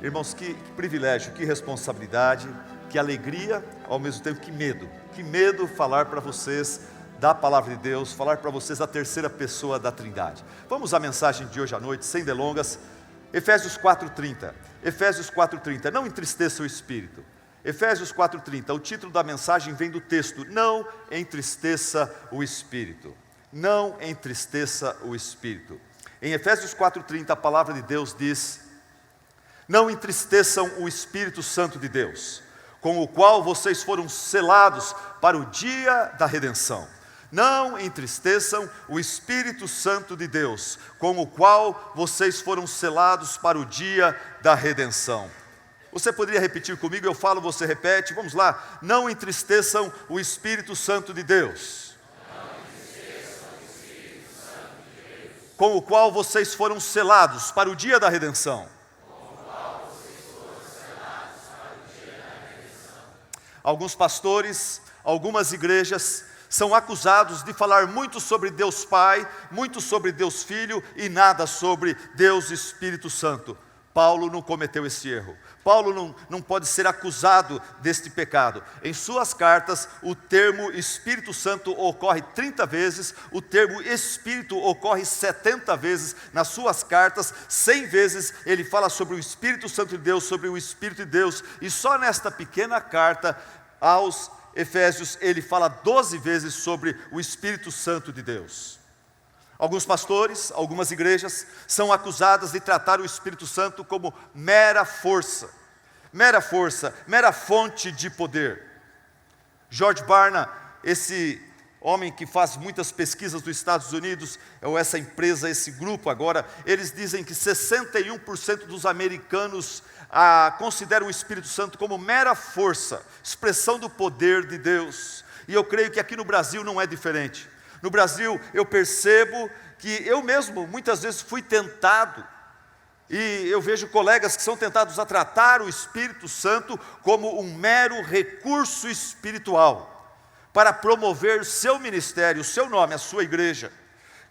Irmãos, que privilégio, que responsabilidade, que alegria, ao mesmo tempo que medo. Que medo falar para vocês da palavra de Deus, falar para vocês da terceira pessoa da Trindade. Vamos à mensagem de hoje à noite, sem delongas. Efésios 4:30. Efésios 4:30. Não entristeça o espírito. Efésios 4:30. O título da mensagem vem do texto: não entristeça o espírito. Não entristeça o espírito. Em Efésios 4:30 a palavra de Deus diz: não entristeçam o Espírito Santo de Deus, com o qual vocês foram selados para o dia da redenção. Não entristeçam o Espírito Santo de Deus, com o qual vocês foram selados para o dia da redenção. Você poderia repetir comigo? Eu falo, você repete. Vamos lá. Não entristeçam o Espírito Santo de Deus, com o qual vocês foram selados para o dia da redenção. Alguns pastores, algumas igrejas são acusados de falar muito sobre Deus Pai, muito sobre Deus Filho e nada sobre Deus Espírito Santo. Paulo não cometeu esse erro. Paulo não pode ser acusado deste pecado. Em suas cartas, o termo Espírito Santo ocorre 30 vezes, o termo Espírito ocorre 70 vezes nas suas cartas, 100 vezes ele fala sobre o Espírito Santo de Deus, sobre o Espírito de Deus, e só nesta pequena carta aos Efésios ele fala 12 vezes sobre o Espírito Santo de Deus. Alguns pastores, algumas igrejas são acusadas de tratar o Espírito Santo como mera força, mera fonte de poder. George Barna, esse homem que faz muitas pesquisas dos Estados Unidos, ou essa empresa, esse grupo agora, eles dizem que 61% dos americanos consideram o Espírito Santo como mera força, expressão do poder de Deus. E eu creio que aqui no Brasil não é diferente. No Brasil eu percebo que eu mesmo muitas vezes fui tentado, e eu vejo colegas que são tentados a tratar o Espírito Santo como um mero recurso espiritual, para promover o seu ministério, o seu nome, a sua igreja.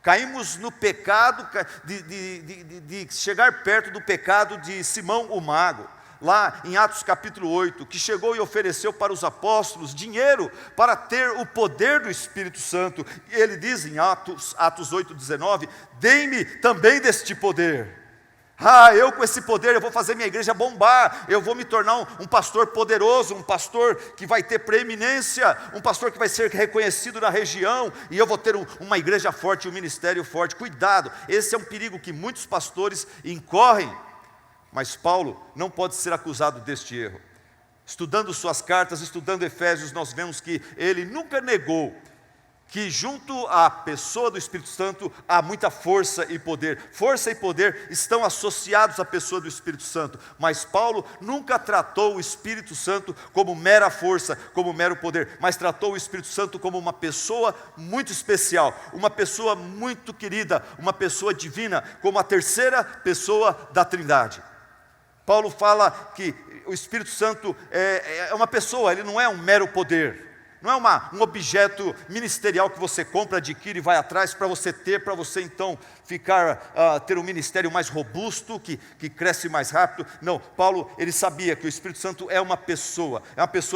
Caímos no pecado de chegar perto do pecado de Simão o Mago, lá em Atos capítulo 8, que chegou e ofereceu para os apóstolos dinheiro para ter o poder do Espírito Santo. E ele diz em Atos 8:19, dê-me também deste poder. Eu com esse poder eu vou fazer minha igreja bombar, eu vou me tornar um pastor poderoso, um pastor que vai ter preeminência, um pastor que vai ser reconhecido na região, e eu vou ter uma igreja forte, um ministério forte. Cuidado, esse é um perigo que muitos pastores incorrem, mas Paulo não pode ser acusado deste erro. Estudando suas cartas, estudando Efésios, nós vemos que ele nunca negou que junto à pessoa do Espírito Santo há muita força e poder. Força e poder estão associados à pessoa do Espírito Santo, mas Paulo nunca tratou o Espírito Santo como mera força, como mero poder, mas tratou o Espírito Santo como uma pessoa muito especial, uma pessoa muito querida, uma pessoa divina, como a terceira pessoa da Trindade. Paulo fala que o Espírito Santo é uma pessoa, ele não é um mero poder. Não é um objeto ministerial que você compra, adquire e vai atrás para você ter, para você então ter um ministério mais robusto, que cresce mais rápido. Não, Paulo, ele sabia que o Espírito Santo é uma pessoa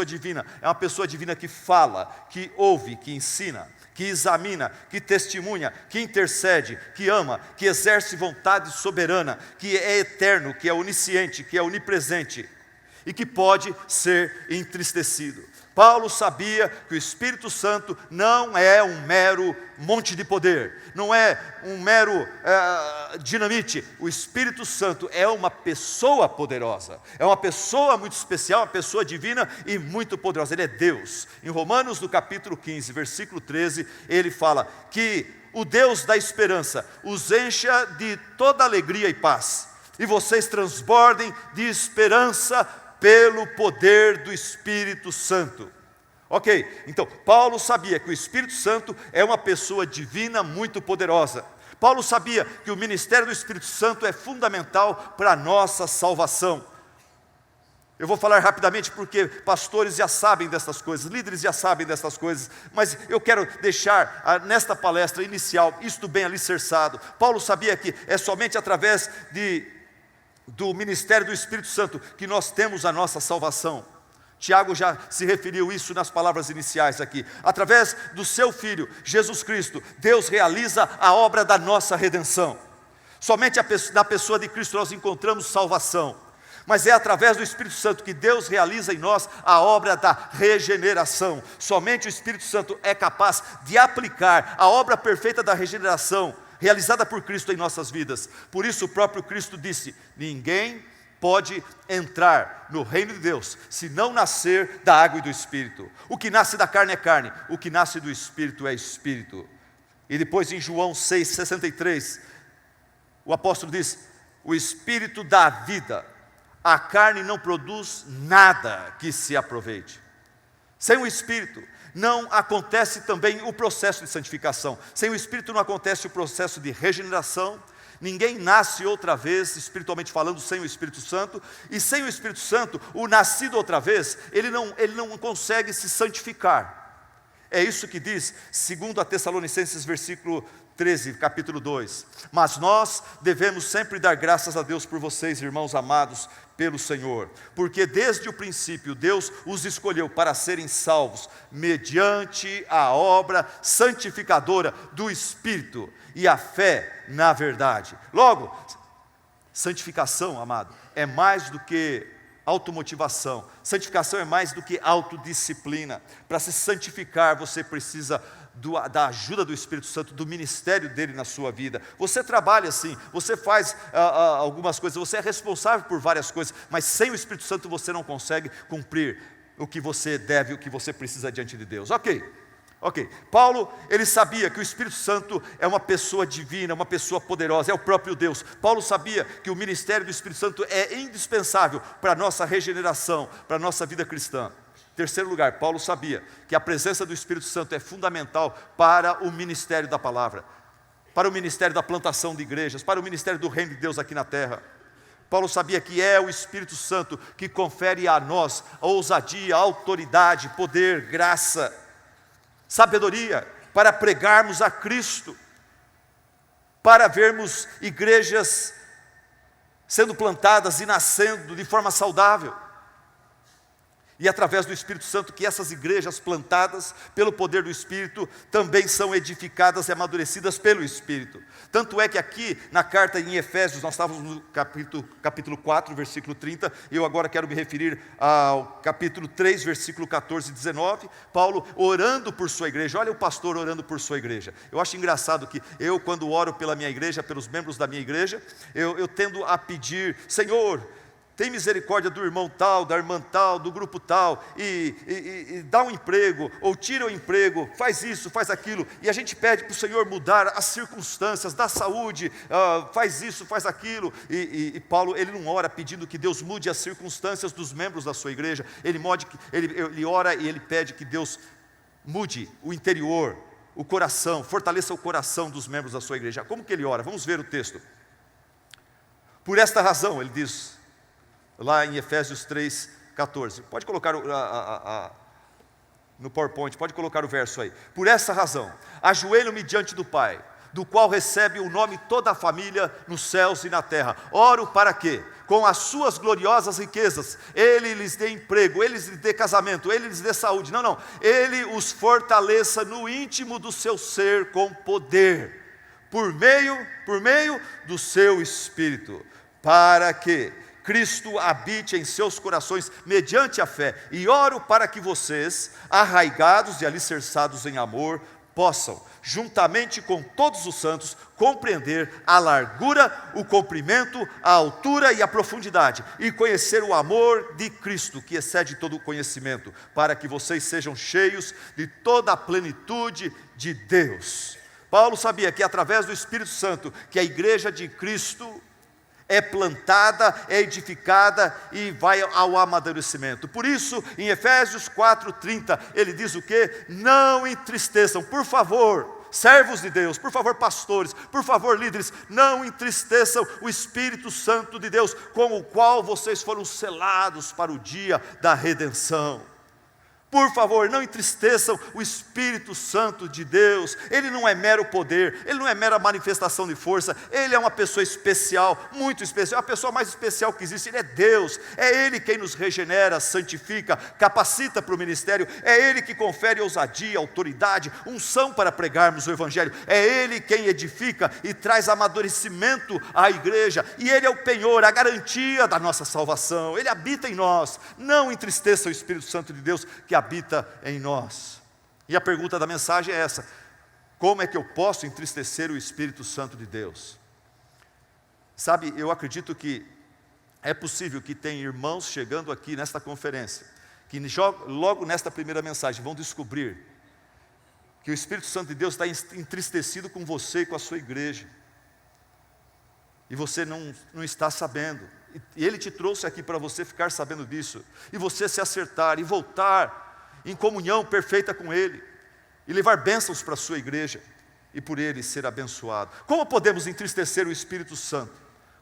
divina, é uma pessoa divina que fala, que ouve, que ensina, que examina, que testemunha, que intercede, que ama, que exerce vontade soberana, que é eterno, que é onisciente, que é onipresente e que pode ser entristecido. Paulo sabia que o Espírito Santo não é um mero monte de poder, não é um mero dinamite. O Espírito Santo é uma pessoa poderosa, é uma pessoa muito especial, uma pessoa divina e muito poderosa. Ele é Deus. Em Romanos, no capítulo 15, versículo 13, ele fala que o Deus da esperança os encha de toda alegria e paz, e vocês transbordem de esperança pelo poder do Espírito Santo. Ok, então Paulo sabia que o Espírito Santo é uma pessoa divina muito poderosa. Paulo sabia que o ministério do Espírito Santo é fundamental para a nossa salvação. Eu vou falar rapidamente porque pastores já sabem dessas coisas, líderes já sabem dessas coisas, mas eu quero deixar nesta palestra inicial isto bem alicerçado. Paulo sabia que é somente através do ministério do Espírito Santo que nós temos a nossa salvação. Tiago já se referiu isso nas palavras iniciais aqui. Através do seu Filho, Jesus Cristo, Deus realiza a obra da nossa redenção. Somente na pessoa de Cristo nós encontramos salvação. Mas é através do Espírito Santo que Deus realiza em nós a obra da regeneração. Somente o Espírito Santo é capaz de aplicar a obra perfeita da regeneração, realizada por Cristo em nossas vidas. Por isso o próprio Cristo disse: ninguém pode entrar no reino de Deus se não nascer da água e do Espírito. O que nasce da carne é carne, o que nasce do Espírito é Espírito. E depois em João 6,63, o apóstolo diz: o Espírito dá vida, a carne não produz nada que se aproveite. Sem o Espírito não acontece também o processo de santificação. Sem o Espírito não acontece o processo de regeneração. Ninguém nasce outra vez, espiritualmente falando, sem o Espírito Santo. E sem o Espírito Santo, o nascido outra vez, ele não consegue se santificar. É isso que diz, segundo a Tessalonicenses, versículo 13, capítulo 2. Mas nós devemos sempre dar graças a Deus por vocês, irmãos amados pelo Senhor, porque desde o princípio Deus os escolheu para serem salvos, mediante a obra santificadora do Espírito e a fé na verdade. Logo, santificação, amado, é mais do que automotivação. Santificação é mais do que autodisciplina. Para se santificar, você precisa da ajuda do Espírito Santo, do ministério dele na sua vida. Você trabalha assim, você faz algumas coisas, você é responsável por várias coisas, mas sem o Espírito Santo você não consegue cumprir o que você deve, o que você precisa diante de Deus. Ok. Paulo, ele sabia que o Espírito Santo é uma pessoa divina, uma pessoa poderosa, é o próprio Deus. Paulo sabia que o ministério do Espírito Santo é indispensável para a nossa regeneração, para a nossa vida cristã. Terceiro lugar, Paulo sabia que a presença do Espírito Santo é fundamental para o ministério da palavra, para o ministério da plantação de igrejas, para o ministério do reino de Deus aqui na terra. Paulo sabia que é o Espírito Santo que confere a nós a ousadia, a autoridade, poder, graça, sabedoria para pregarmos a Cristo, para vermos igrejas sendo plantadas e nascendo de forma saudável. E através do Espírito Santo que essas igrejas plantadas pelo poder do Espírito também são edificadas e amadurecidas pelo Espírito. Tanto é que aqui na carta em Efésios, nós estávamos no capítulo 4, versículo 30, e eu agora quero me referir ao capítulo 3, versículo 14 e 19, Paulo orando por sua igreja. Olha o pastor orando por sua igreja. Eu acho engraçado que eu, quando oro pela minha igreja, pelos membros da minha igreja, eu tendo a pedir: Senhor, tem misericórdia do irmão tal, da irmã tal, do grupo tal, e dá um emprego, ou tira o emprego, faz isso, faz aquilo, e a gente pede para o Senhor mudar as circunstâncias, dá saúde, faz isso, faz aquilo, e Paulo, ele não ora pedindo que Deus mude as circunstâncias dos membros da sua igreja, ele ora e ele pede que Deus mude o interior, o coração, fortaleça o coração dos membros da sua igreja. Como que ele ora? Vamos ver o texto. Por esta razão, ele diz, lá em Efésios 3, 14. Pode colocar no PowerPoint, pode colocar o verso aí. Por essa razão, ajoelho-me diante do Pai, do qual recebe o nome toda a família nos céus e na terra. Oro para que, com as suas gloriosas riquezas, Ele lhes dê emprego, Ele lhes dê casamento, Ele lhes dê saúde. Não, Ele os fortaleça no íntimo do seu ser com poder, por meio do seu Espírito, para que Cristo habite em seus corações mediante a fé, e oro para que vocês, arraigados e alicerçados em amor, possam, juntamente com todos os santos, compreender a largura, o comprimento, a altura e a profundidade, e conhecer o amor de Cristo, que excede todo o conhecimento, para que vocês sejam cheios de toda a plenitude de Deus. Paulo sabia que através do Espírito Santo, que a igreja de Cristo é plantada, é edificada e vai ao amadurecimento. Por isso, em Efésios 4:30, ele diz o quê? Não entristeçam, por favor, servos de Deus, por favor, pastores, por favor, líderes, não entristeçam o Espírito Santo de Deus, com o qual vocês foram selados para o dia da redenção. Por favor, não entristeçam o Espírito Santo de Deus. Ele não é mero poder, ele não é mera manifestação de força, ele é uma pessoa especial, muito especial, a pessoa mais especial que existe. Ele é Deus, é Ele quem nos regenera, santifica, capacita para o ministério, é Ele que confere ousadia, autoridade, unção para pregarmos o Evangelho, é Ele quem edifica e traz amadurecimento à igreja, e Ele é o penhor, a garantia da nossa salvação. Ele habita em nós. Não entristeça o Espírito Santo de Deus que habita em nós. E a pergunta da mensagem é essa: como é que eu posso entristecer o Espírito Santo de Deus? Sabe, eu acredito que é possível que tenha irmãos chegando aqui nesta conferência, que logo nesta primeira mensagem vão descobrir que o Espírito Santo de Deus está entristecido com você e com a sua igreja, e você não está sabendo, e Ele te trouxe aqui para você ficar sabendo disso, e você se acertar e voltar em comunhão perfeita com Ele, e levar bênçãos para a sua igreja, e por Ele ser abençoado. Como podemos entristecer o Espírito Santo?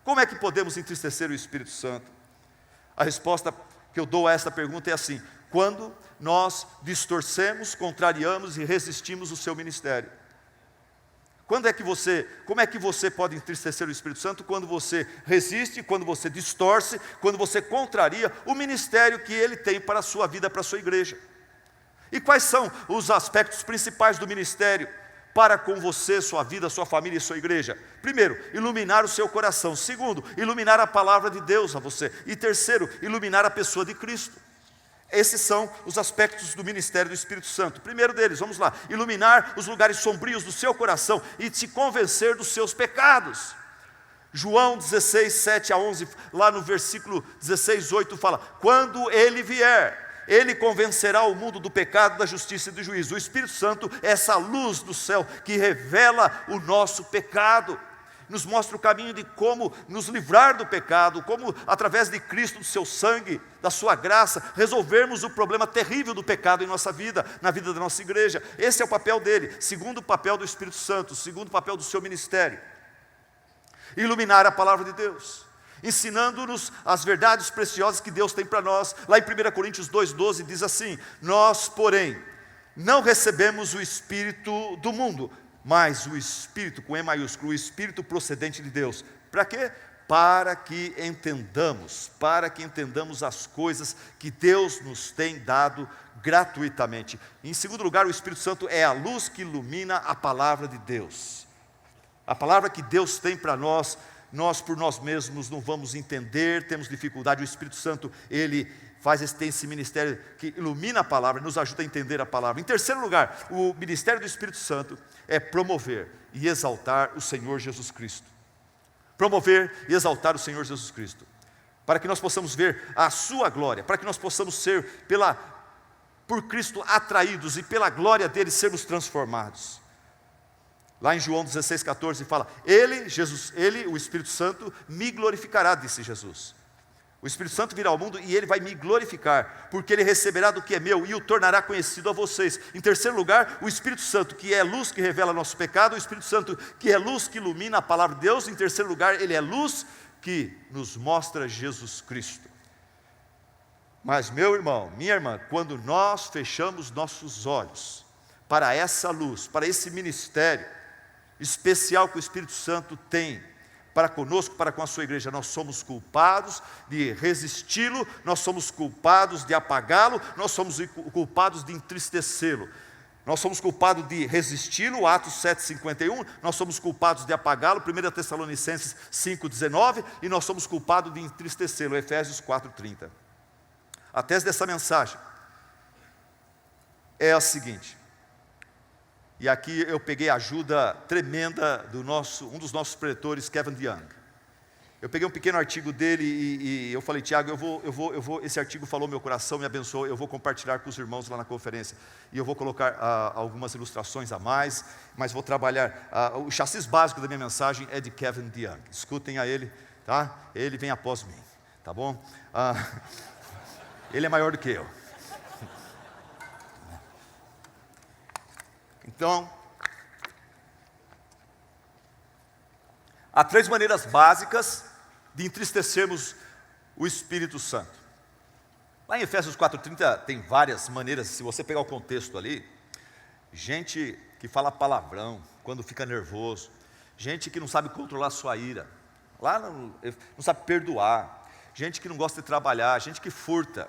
Como é que podemos entristecer o Espírito Santo? A resposta que eu dou a esta pergunta é assim: quando nós distorcemos, contrariamos e resistimos o seu ministério. Como é que você pode entristecer o Espírito Santo? Quando você resiste, quando você distorce, quando você contraria o ministério que Ele tem para a sua vida, para a sua igreja. E quais são os aspectos principais do ministério para com você, sua vida, sua família e sua igreja? Primeiro, iluminar o seu coração. Segundo, iluminar a palavra de Deus a você. E terceiro, iluminar a pessoa de Cristo. Esses são os aspectos do ministério do Espírito Santo. Primeiro deles, vamos lá: iluminar os lugares sombrios do seu coração e te convencer dos seus pecados. João 16, 7 a 11, lá no versículo 16, 8 fala: quando Ele vier, Ele convencerá o mundo do pecado, da justiça e do juízo. O Espírito Santo é essa luz do céu que revela o nosso pecado, nos mostra o caminho de como nos livrar do pecado, como através de Cristo, do seu sangue, da sua graça, resolvermos o problema terrível do pecado em nossa vida, na vida da nossa igreja. Esse é o papel dele. Segundo, o papel do Espírito Santo. Segundo, o papel do seu ministério: iluminar a palavra de Deus, ensinando-nos as verdades preciosas que Deus tem para nós. Lá em 1 Coríntios 2,12 diz assim: nós, porém, não recebemos o Espírito do mundo, mas o Espírito, com E maiúsculo, o Espírito procedente de Deus. Para quê? Para que entendamos as coisas que Deus nos tem dado gratuitamente. Em segundo lugar, o Espírito Santo é a luz que ilumina a palavra de Deus. A palavra que Deus tem para nós, nós por nós mesmos não vamos entender, temos dificuldade. O Espírito Santo, Ele tem esse ministério que ilumina a palavra, nos ajuda a entender a palavra. Em terceiro lugar, o ministério do Espírito Santo é promover e exaltar o Senhor Jesus Cristo. Promover e exaltar o Senhor Jesus Cristo, para que nós possamos ver a sua glória, para que nós possamos ser, por Cristo, atraídos, e pela glória dele sermos transformados. Lá em João 16, 14 fala: Ele, o Espírito Santo, me glorificará, disse Jesus. O Espírito Santo virá ao mundo e Ele vai me glorificar, porque Ele receberá do que é meu e o tornará conhecido a vocês. Em terceiro lugar, o Espírito Santo, que é luz que revela nosso pecado. O Espírito Santo, que é luz que ilumina a palavra de Deus. Em terceiro lugar, Ele é luz que nos mostra Jesus Cristo. Mas, meu irmão, minha irmã, quando nós fechamos nossos olhos para essa luz, para esse ministério especial que o Espírito Santo tem para conosco, para com a sua igreja, nós somos culpados de resisti-lo, nós somos culpados de apagá-lo, nós somos culpados de entristecê-lo. Nós somos culpados de resisti-lo, Atos 7,51, nós somos culpados de apagá-lo, 1 Tessalonicenses 5,19, e nós somos culpados de entristecê-lo, Efésios 4,30. A tese dessa mensagem é a seguinte, e aqui eu peguei a ajuda tremenda um dos nossos preletores, Kevin DeYoung. Eu peguei um pequeno artigo dele e eu falei: Tiago, esse artigo falou meu coração, me abençoou, eu vou compartilhar com os irmãos lá na conferência. E eu vou colocar algumas ilustrações a mais, mas vou trabalhar. O chassi básico da minha mensagem é de Kevin DeYoung. Escutem a ele, tá? Ele vem após mim, tá bom? Ele é maior do que eu. Então, há 3 maneiras básicas de entristecermos o Espírito Santo. Lá em Efésios 4,30 tem várias maneiras, se você pegar o contexto ali, gente que fala palavrão quando fica nervoso, gente que não sabe controlar sua ira, lá não sabe perdoar, gente que não gosta de trabalhar, gente que furta,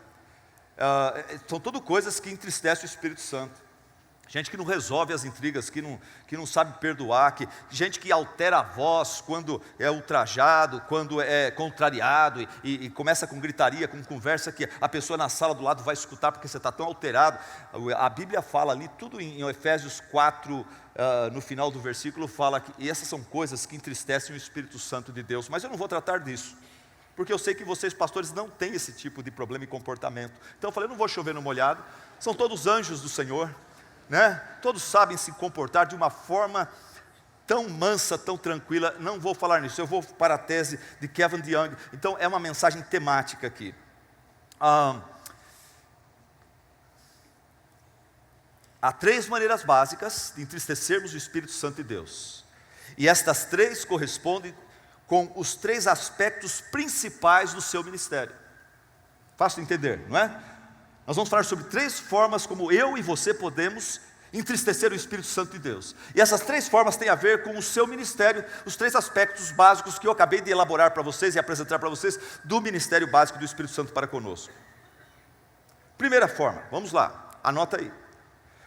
são tudo coisas que entristecem o Espírito Santo. Gente que não resolve as intrigas, que não sabe perdoar, gente que altera a voz quando é ultrajado, quando é contrariado, e começa com gritaria, com conversa que a pessoa na sala do lado vai escutar porque você está tão alterado. A Bíblia fala ali, tudo em Efésios 4, no final do versículo, fala que essas são coisas que entristecem o Espírito Santo de Deus, mas eu não vou tratar disso, porque eu sei que vocês pastores não têm esse tipo de problema e comportamento. Então eu falei, não vou chover no molhado, são todos anjos do Senhor, né? Todos sabem se comportar de uma forma tão mansa, tão tranquila. Não vou falar nisso, eu vou para a tese de Kevin DeYoung. Então é uma mensagem temática aqui. Há 3 maneiras básicas de entristecermos o Espírito Santo de Deus, e estas 3 correspondem com os 3 aspectos principais do seu ministério. Fácil de entender, não é? Nós vamos falar sobre 3 formas como eu e você podemos entristecer o Espírito Santo de Deus. E essas 3 formas têm a ver com o seu ministério, os 3 aspectos básicos que eu acabei de elaborar para vocês e apresentar para vocês do ministério básico do Espírito Santo para conosco. Primeira forma, vamos lá, anota aí.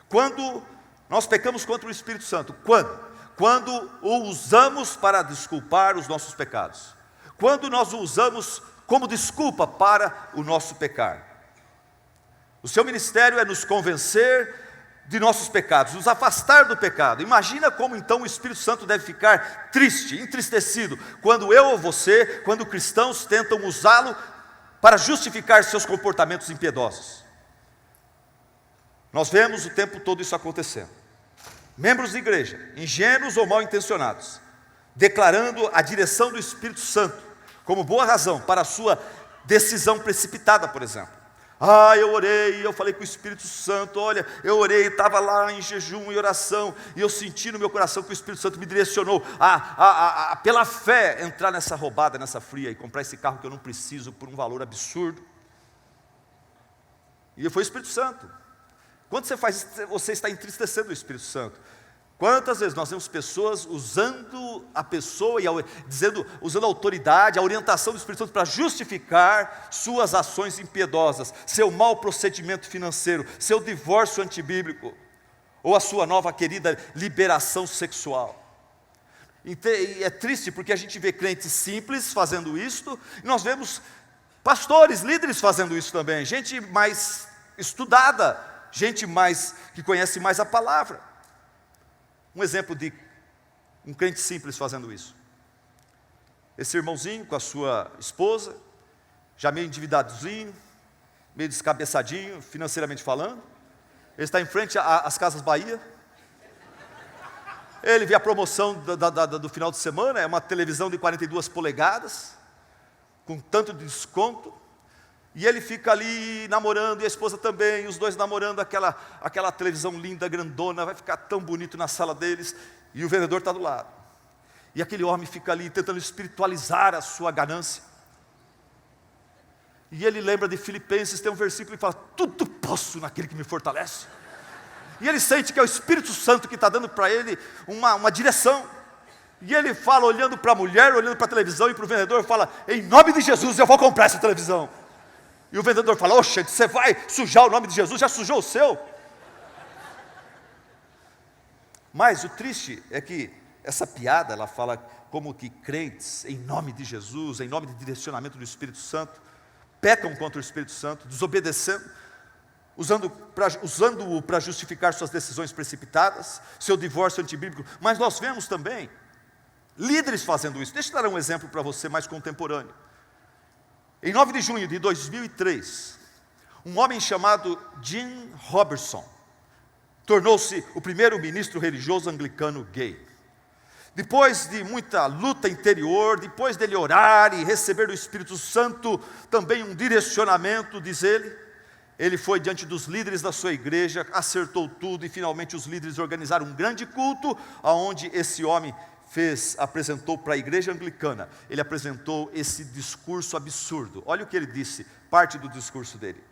Quando nós pecamos contra o Espírito Santo, quando o usamos para desculpar os nossos pecados, quando nós o usamos como desculpa para o nosso pecar. O seu ministério é nos convencer de nossos pecados, nos afastar do pecado. Imagina como então o Espírito Santo deve ficar triste, entristecido, quando eu ou você, quando cristãos tentam usá-lo para justificar seus comportamentos impiedosos. Nós vemos o tempo todo isso acontecendo. Membros da igreja, ingênuos ou mal intencionados, declarando a direção do Espírito Santo como boa razão para a sua decisão precipitada, por exemplo. Eu orei, eu falei com o Espírito Santo, olha, eu orei, estava lá em jejum e oração, e eu senti no meu coração que o Espírito Santo me direcionou pela fé, entrar nessa roubada, nessa fria, e comprar esse carro que eu não preciso por um valor absurdo. E foi o Espírito Santo. Quando você faz isso, você está entristecendo o Espírito Santo. Quantas vezes nós vemos pessoas usando a pessoa, usando a autoridade, a orientação do Espírito Santo para justificar suas ações impiedosas, seu mau procedimento financeiro, seu divórcio antibíblico, ou a sua nova querida liberação sexual. E é triste porque a gente vê crentes simples fazendo isto, e nós vemos pastores, líderes fazendo isso também, gente mais estudada, gente que conhece mais a palavra. Um exemplo de um crente simples fazendo isso. Esse irmãozinho com a sua esposa, já meio endividadozinho, meio descabeçadinho, financeiramente falando. Ele está em frente às Casas Bahia. Ele vê a promoção do final de semana, é uma televisão de 42 polegadas, com tanto de desconto. E ele fica ali namorando, e a esposa também, os dois namorando aquela televisão linda, grandona, vai ficar tão bonito na sala deles, e o vendedor está do lado. E aquele homem fica ali tentando espiritualizar a sua ganância. E ele lembra de Filipenses, tem um versículo que fala, tudo posso naquele que me fortalece. E ele sente que é o Espírito Santo que está dando para ele uma direção. E ele fala, olhando para a mulher, olhando para a televisão, e para o vendedor, fala, em nome de Jesus eu vou comprar essa televisão. E o vendedor fala, oxe, você vai sujar o nome de Jesus, já sujou o seu? Mas o triste é que essa piada, ela fala como que crentes, em nome de Jesus, em nome do direcionamento do Espírito Santo, pecam contra o Espírito Santo, desobedecendo, usando-o para justificar suas decisões precipitadas, seu divórcio antibíblico. Mas nós vemos também líderes fazendo isso. Deixa eu dar um exemplo para você mais contemporâneo. Em 9 de junho de 2003, um homem chamado Jim Robertson tornou-se o primeiro ministro religioso anglicano gay. Depois de muita luta interior, depois dele orar e receber do Espírito Santo também um direcionamento, diz ele foi diante dos líderes da sua igreja, acertou tudo e finalmente os líderes organizaram um grande culto, onde esse homem apresentou para a igreja anglicana, ele apresentou esse discurso absurdo. Olha o que ele disse, parte do discurso dele.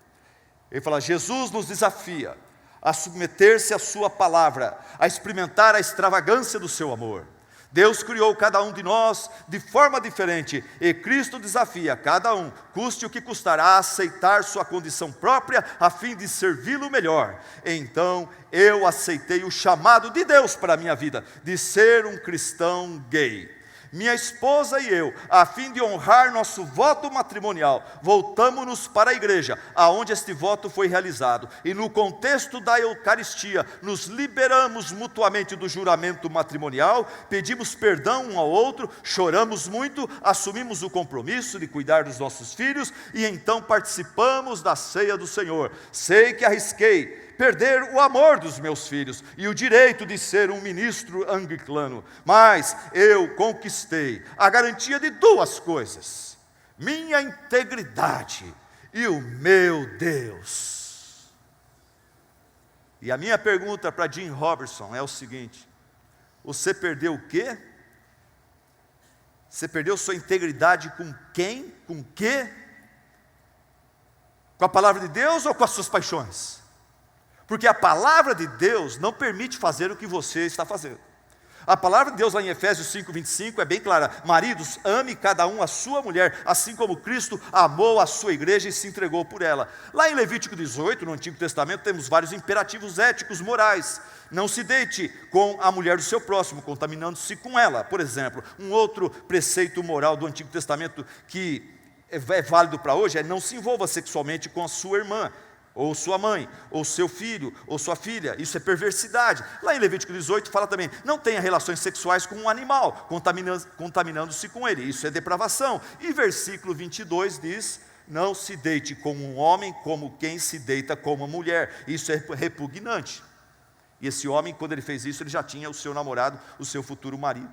Ele fala: Jesus nos desafia a submeter-se à sua palavra, a experimentar a extravagância do seu amor. Deus criou cada um de nós de forma diferente, e Cristo desafia cada um, custe o que custar, a aceitar sua condição própria, a fim de servi-lo melhor. Então eu aceitei o chamado de Deus para a minha vida, de ser um cristão gay. Minha esposa e eu, a fim de honrar nosso voto matrimonial, voltamos-nos para a igreja, aonde este voto foi realizado, e no contexto da Eucaristia, nos liberamos mutuamente do juramento matrimonial, pedimos perdão um ao outro, choramos muito, assumimos o compromisso de cuidar dos nossos filhos, e então participamos da ceia do Senhor. Sei que arrisquei perder o amor dos meus filhos e o direito de ser um ministro anglicano, mas eu conquistei a garantia de duas coisas: minha integridade e o meu Deus. E a minha pergunta para Jim Robertson é o seguinte: você perdeu o quê? Você perdeu sua integridade com quem? Com o quê? Com a palavra de Deus ou com as suas paixões? Porque a palavra de Deus não permite fazer o que você está fazendo. A palavra de Deus lá em Efésios 5:25 é bem clara: maridos, ame cada um a sua mulher, assim como Cristo amou a sua igreja e se entregou por ela. Lá em Levítico 18, no Antigo Testamento, temos vários imperativos éticos, morais. Não se deite com a mulher do seu próximo, contaminando-se com ela. Por exemplo, um outro preceito moral do Antigo Testamento que é válido para hoje é: não se envolva sexualmente com a sua irmã, ou sua mãe, ou seu filho, ou sua filha. Isso é perversidade. Lá em Levítico 18 fala também: não tenha relações sexuais com um animal, contaminando-se com ele. Isso é depravação. E versículo 22 diz: não se deite com um homem como quem se deita com uma mulher. Isso é repugnante. E esse homem, quando ele fez isso, ele já tinha o seu namorado, o seu futuro marido.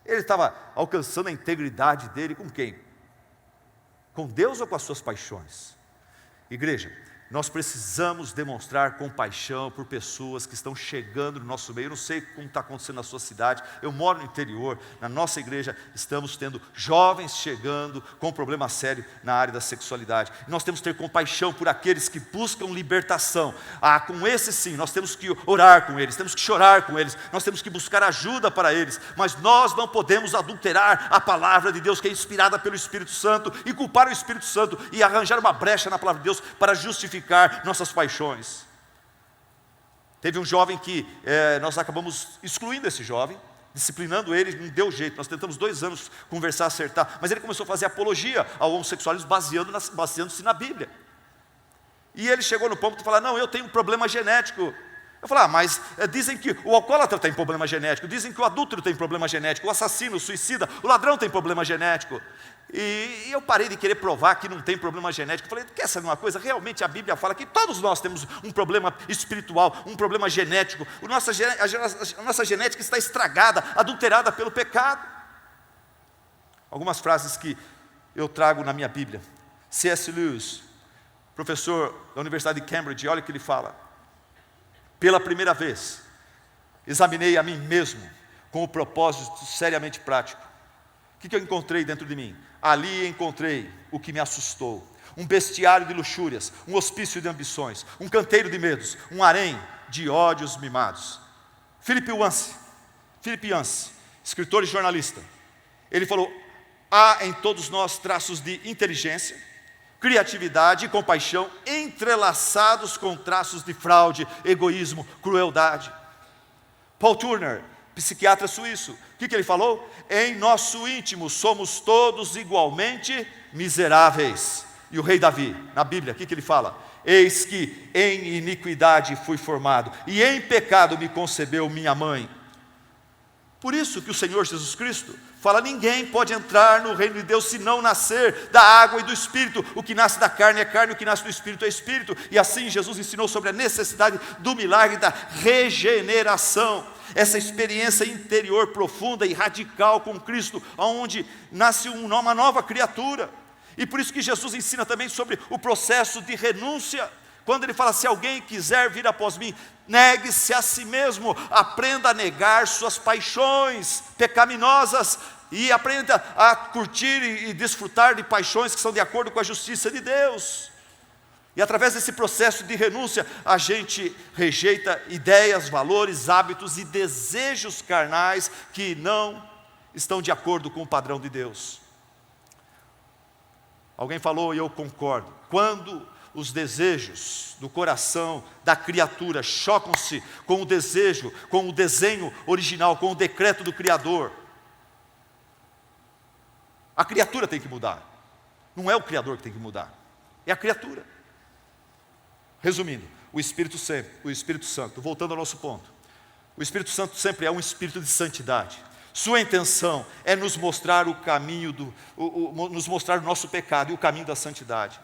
Ele estava alcançando a integridade dele com quem? Com Deus ou com as suas paixões? Igreja, nós precisamos demonstrar compaixão por pessoas que estão chegando no nosso meio. Eu não sei como está acontecendo na sua cidade, eu moro no interior. Na nossa igreja estamos tendo jovens chegando com problema sério na área da sexualidade. Nós temos que ter compaixão por aqueles que buscam libertação. Com esses sim, nós temos que orar com eles, temos que chorar com eles, nós temos que buscar ajuda para eles. Mas nós não podemos adulterar a palavra de Deus, que é inspirada pelo Espírito Santo, e culpar o Espírito Santo e arranjar uma brecha na palavra de Deus para justificar nossas paixões. Teve um jovem que nós acabamos excluindo esse jovem, disciplinando ele, não deu jeito. Nós tentamos 2 anos conversar, acertar, mas ele começou a fazer apologia ao homossexualismo baseando-se na Bíblia. E ele chegou no ponto de falar: não, eu tenho um problema genético. Eu falei: mas dizem que o alcoólatra tem problema genético, dizem que o adúltero tem problema genético, o assassino, o suicida, o ladrão tem problema genético. E eu parei de querer provar que não tem problema genético. Eu falei: quer saber uma coisa? Realmente a Bíblia fala que todos nós temos um problema espiritual, um problema genético. A nossa genética está estragada, adulterada pelo pecado. Algumas frases que eu trago na minha Bíblia. C.S. Lewis, professor da Universidade de Cambridge, olha o que ele fala: pela primeira vez, examinei a mim mesmo com o propósito seriamente prático. O que eu encontrei dentro de mim? Ali encontrei o que me assustou: um bestiário de luxúrias, um hospício de ambições, um canteiro de medos, um harém de ódios mimados. Philip Yancey, escritor e jornalista, ele falou: há em todos nós traços de inteligência, criatividade e compaixão, entrelaçados com traços de fraude, egoísmo, crueldade. Paul Turner, psiquiatra suíço, o que ele falou? Em nosso íntimo somos todos igualmente miseráveis. E o rei Davi, na Bíblia, o que ele fala? Eis que em iniquidade fui formado, e em pecado me concebeu minha mãe. Por isso que o Senhor Jesus Cristo fala: ninguém pode entrar no reino de Deus se não nascer da água e do Espírito. O que nasce da carne é carne, o que nasce do Espírito é Espírito. E assim Jesus ensinou sobre a necessidade do milagre da regeneração. Essa experiência interior profunda e radical com Cristo, onde nasce uma nova criatura. E por isso que Jesus ensina também sobre o processo de renúncia. Quando ele fala: se alguém quiser vir após mim, negue-se a si mesmo, aprenda a negar suas paixões pecaminosas e aprenda a curtir e desfrutar de paixões que são de acordo com a justiça de Deus. E através desse processo de renúncia, a gente rejeita ideias, valores, hábitos e desejos carnais que não estão de acordo com o padrão de Deus. Alguém falou e eu concordo. Quando os desejos do coração da criatura chocam-se com o desejo, com o desenho original, com o decreto do Criador, a criatura tem que mudar. Não é o Criador que tem que mudar, é a criatura. Resumindo, o Espírito Santo, voltando ao nosso ponto, o Espírito Santo sempre é um espírito de santidade. Sua intenção é nos mostrar o caminho, nos mostrar o nosso pecado e o caminho da santidade.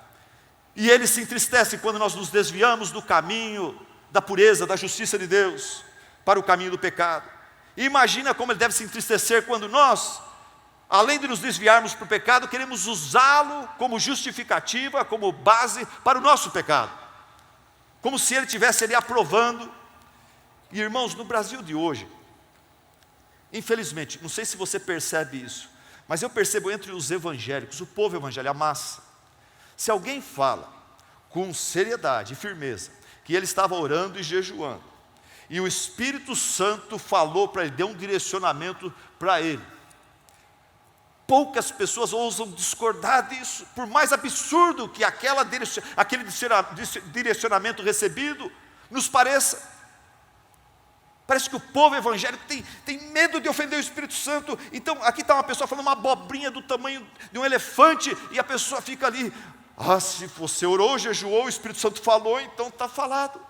E Ele se entristece quando nós nos desviamos do caminho da pureza, da justiça de Deus, para o caminho do pecado. E imagina como Ele deve se entristecer quando nós, além de nos desviarmos para o pecado, queremos usá-lo como justificativa, como base para o nosso pecado. Como se Ele estivesse ali aprovando. E irmãos, no Brasil de hoje, infelizmente, não sei se você percebe isso, mas eu percebo entre os evangélicos, o povo evangélico, a massa, se alguém fala com seriedade e firmeza que ele estava orando e jejuando, e o Espírito Santo falou para ele, deu um direcionamento para ele, poucas pessoas ousam discordar disso, por mais absurdo que aquele direcionamento recebido nos pareça. Parece que o povo evangélico tem medo de ofender o Espírito Santo. Então aqui está uma pessoa falando uma abobrinha do tamanho de um elefante, e a pessoa fica ali, se você orou, jejuou, o Espírito Santo falou, então está falado.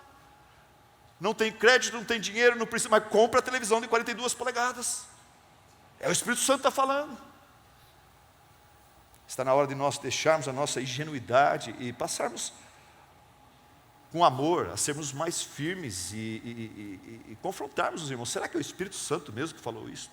Não tem crédito, não tem dinheiro, não precisa, mas compra a televisão de 42 polegadas. É o Espírito Santo que está falando. Está na hora de nós deixarmos a nossa ingenuidade e passarmos com amor, a sermos mais firmes e confrontarmos os irmãos. Será que é o Espírito Santo mesmo que falou isso?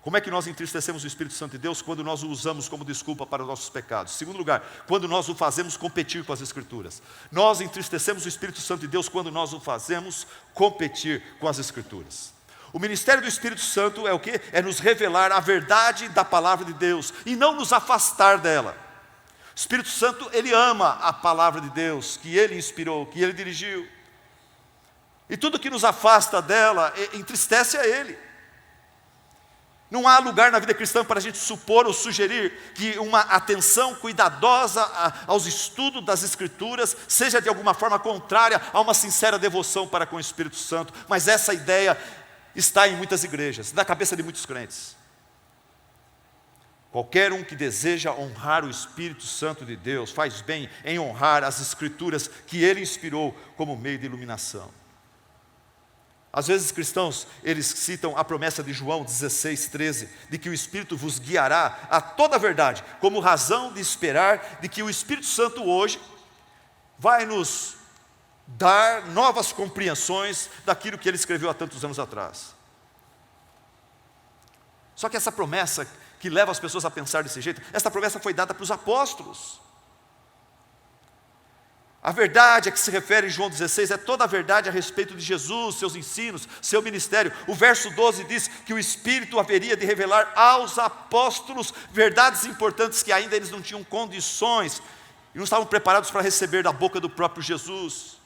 Como é que nós entristecemos o Espírito Santo de Deus? Quando nós o usamos como desculpa para os nossos pecados. Segundo lugar, quando nós o fazemos competir com as Escrituras. Nós entristecemos o Espírito Santo de Deus quando nós o fazemos competir com as Escrituras. O ministério do Espírito Santo é o quê? É nos revelar a verdade da palavra de Deus e não nos afastar dela. O Espírito Santo, ele ama a palavra de Deus, que ele inspirou, que ele dirigiu. E tudo que nos afasta dela entristece a ele. Não há lugar na vida cristã para a gente supor ou sugerir que uma atenção cuidadosa aos estudos das Escrituras seja de alguma forma contrária a uma sincera devoção para com o Espírito Santo. Mas essa ideia está em muitas igrejas, na cabeça de muitos crentes. Qualquer um que deseja honrar o Espírito Santo de Deus faz bem em honrar as Escrituras que Ele inspirou como meio de iluminação. Às vezes cristãos, eles citam a promessa de João 16:13, de que o Espírito vos guiará a toda a verdade, como razão de esperar de que o Espírito Santo hoje vai nos dar novas compreensões daquilo que Ele escreveu há tantos anos atrás. Só que essa promessa que leva as pessoas a pensar desse jeito, essa promessa foi dada para os apóstolos. A verdade a que se refere em João 16 é toda a verdade a respeito de Jesus, seus ensinos, seu ministério. O verso 12 diz que o Espírito haveria de revelar aos apóstolos verdades importantes que ainda eles não tinham condições e não estavam preparados para receber da boca do próprio Jesus.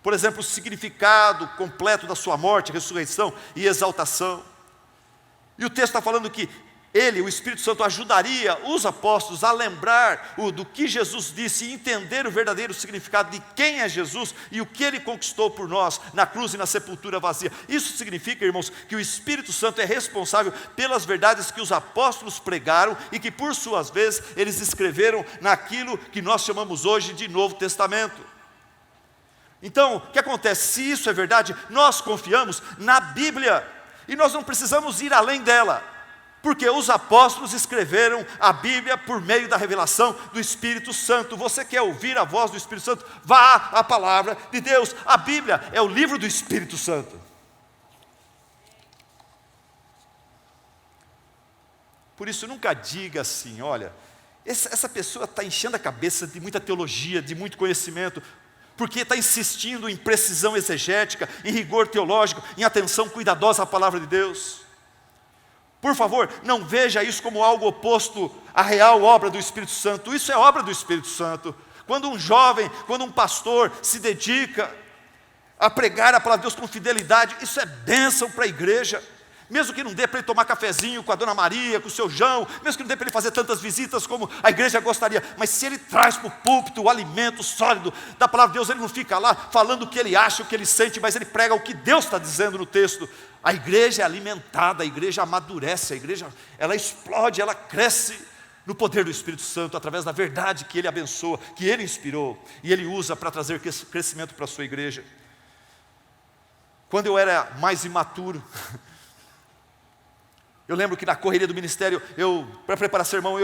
Por exemplo, o significado completo da sua morte, ressurreição e exaltação. E o texto está falando que Ele, o Espírito Santo, ajudaria os apóstolos a lembrar do que Jesus disse e entender o verdadeiro significado de quem é Jesus e o que Ele conquistou por nós na cruz e na sepultura vazia. Isso significa, irmãos, que o Espírito Santo é responsável pelas verdades que os apóstolos pregaram e que, por suas vezes, eles escreveram naquilo que nós chamamos hoje de Novo Testamento. Então, o que acontece? Se isso é verdade, nós confiamos na Bíblia e nós não precisamos ir além dela. Porque os apóstolos escreveram a Bíblia por meio da revelação do Espírito Santo. Você quer ouvir a voz do Espírito Santo? Vá à palavra de Deus. A Bíblia é o livro do Espírito Santo. Por isso nunca diga assim, olha, essa pessoa está enchendo a cabeça de muita teologia, de muito conhecimento, porque está insistindo em precisão exegética, em rigor teológico, em atenção cuidadosa à palavra de Deus. Por favor, não veja isso como algo oposto à real obra do Espírito Santo. Isso é obra do Espírito Santo. Quando um jovem, quando um pastor se dedica a pregar a palavra de Deus com fidelidade, isso é bênção para a igreja. Mesmo que não dê para ele tomar cafezinho com a Dona Maria, com o seu João, mesmo que não dê para ele fazer tantas visitas como a igreja gostaria, mas se ele traz para o púlpito o alimento sólido da palavra de Deus, ele não fica lá falando o que ele acha, o que ele sente, mas ele prega o que Deus está dizendo no texto. A igreja é alimentada, a igreja amadurece, a igreja ela explode, ela cresce no poder do Espírito Santo, através da verdade que Ele abençoa, que Ele inspirou, e Ele usa para trazer crescimento para a sua igreja. Quando eu era mais imaturo, eu lembro que na correria do ministério, para preparar sermão,